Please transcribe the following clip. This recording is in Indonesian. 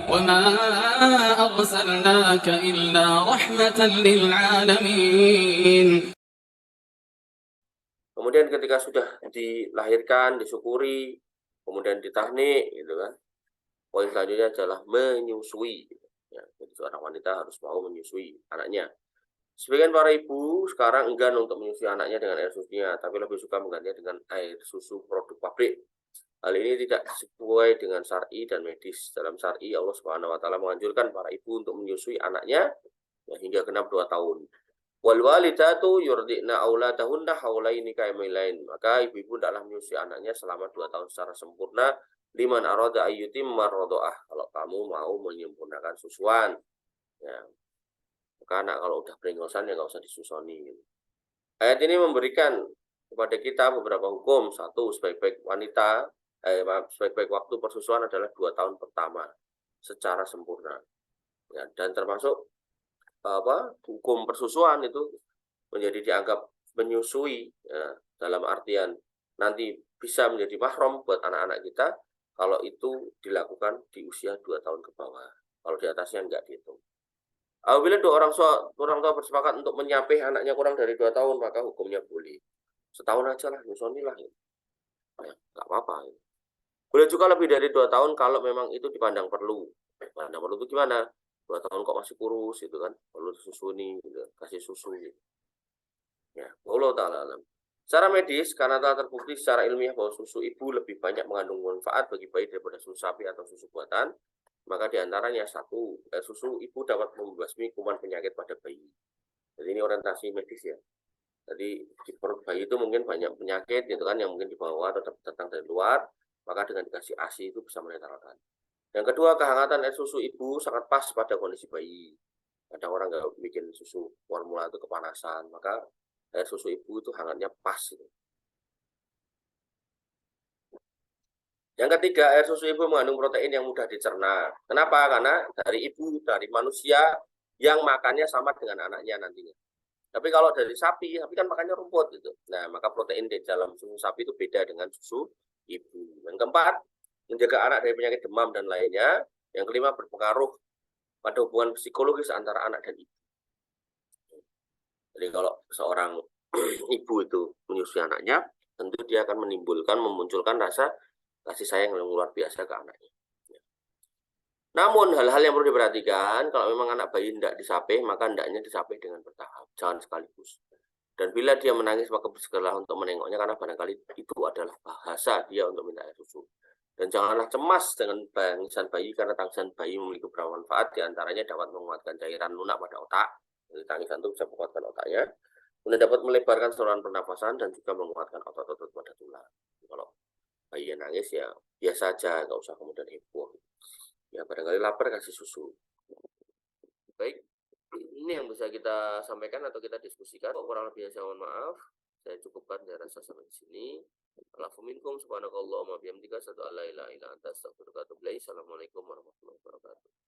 وما أرسلناك إلا رحمة للعالمين. Kemudian ketika sudah dilahirkan, disyukuri, kemudian ditahnik, gitu kan. Poin selanjutnya adalah menyusui. Ya, jadi seorang wanita harus mau menyusui anaknya. Sebagian para ibu sekarang enggan untuk menyusui anaknya dengan air susunya, tapi lebih suka menggantinya dengan air susu produk pabrik. Hal ini tidak sesuai dengan syar'i dan medis. Dalam syar'i, Allah Subhanahu wa taala menganjurkan para ibu untuk menyusui anaknya ya, hingga genap 2 tahun. Wal walidatu yurdi'na auladahunna haulaini kamilain. Maka ibu-ibu hendaklah menyusui anaknya selama 2 tahun secara sempurna. Liman arada ayyutimma radha'ah. Kalau kamu mau menyempurnakan susuan. Ya. Maka anak kalau udah brengosan ya nggak usah disusoni. Ayat ini memberikan kepada kita beberapa hukum. Satu, sebaik-baik waktu persusuan adalah 2 tahun pertama secara sempurna. Ya, dan termasuk hukum persusuan itu menjadi dianggap menyusui ya, dalam artian nanti bisa menjadi mahram buat anak-anak kita kalau itu dilakukan di usia 2 tahun ke bawah. Kalau di atasnya enggak dihitung. Apabila orang tua bersepakat untuk menyapih anaknya kurang dari 2 tahun, maka hukumnya boleh. Setahun aja lah, nyusonilah. Ya, nggak apa-apa. Boleh juga lebih dari 2 tahun kalau memang itu dipandang perlu. Pandang perlu itu gimana? 2 tahun kok masih kurus itu kan, perlu disusuni, gitu. Kasih susu gitu. Ya, Allah ta'ala alam. Secara medis, karena telah terbukti secara ilmiah bahwa susu ibu lebih banyak mengandung manfaat bagi bayi daripada susu sapi atau susu buatan, maka diantaranya satu, susu ibu dapat membasmi kuman penyakit pada bayi. Jadi ini orientasi medis ya. Jadi di perut bayi itu mungkin banyak penyakit gitu kan yang mungkin dibawa atau datang dari luar, maka dengan dikasih ASI itu bisa menetralkan. Yang kedua, kehangatan air susu ibu sangat pas pada kondisi bayi. Kadang orang nggak bikin susu formula itu kepanasan, maka air susu ibu itu hangatnya pas. Gitu. Yang ketiga, air susu ibu mengandung protein yang mudah dicerna. Kenapa? Karena dari manusia yang makannya sama dengan anaknya nantinya. Tapi kalau dari sapi kan makannya rumput gitu. Nah, maka protein di dalam susu sapi itu beda dengan susu ibu. Yang keempat, menjaga anak dari penyakit demam dan lainnya. Yang kelima, berpengaruh pada hubungan psikologis antara anak dan ibu. Jadi kalau seorang ibu itu menyusui anaknya, tentu dia akan memunculkan rasa kasih sayang yang luar biasa ke anaknya. Namun hal-hal yang perlu diperhatikan, kalau memang anak bayi tidak disapih, maka hendaknya disapih dengan bertahap, jangan sekaligus. Dan bila dia menangis, maka bersegeralah untuk menengoknya, karena barangkali itu adalah bahasa dia untuk minta air susu. Dan janganlah cemas dengan tangisan bayi, karena tangisan bayi memiliki beberapa manfaat, diantaranya dapat menguatkan cairan lunak pada otak. Jadi tangisan itu bisa menguatkan otaknya. Kemudian dapat melebarkan saluran pernafasan dan juga menguatkan otot-otot pada tulang. Kalau bayi yang nangis ya biasa aja, nggak usah kemudian heboh. Ya barangkali lapar kasih susu. Baik, ini yang bisa kita sampaikan atau kita diskusikan. Kurang lebih saya mohon maaf. Saya cukupkan saya rasa sampai di sini. Alhamdulillah subhanakallahumma bihamdika asyhadu an la ilaha illa anta astaghfiruka wa atubu ilaik. Assalamualaikum warahmatullahi wabarakatuh.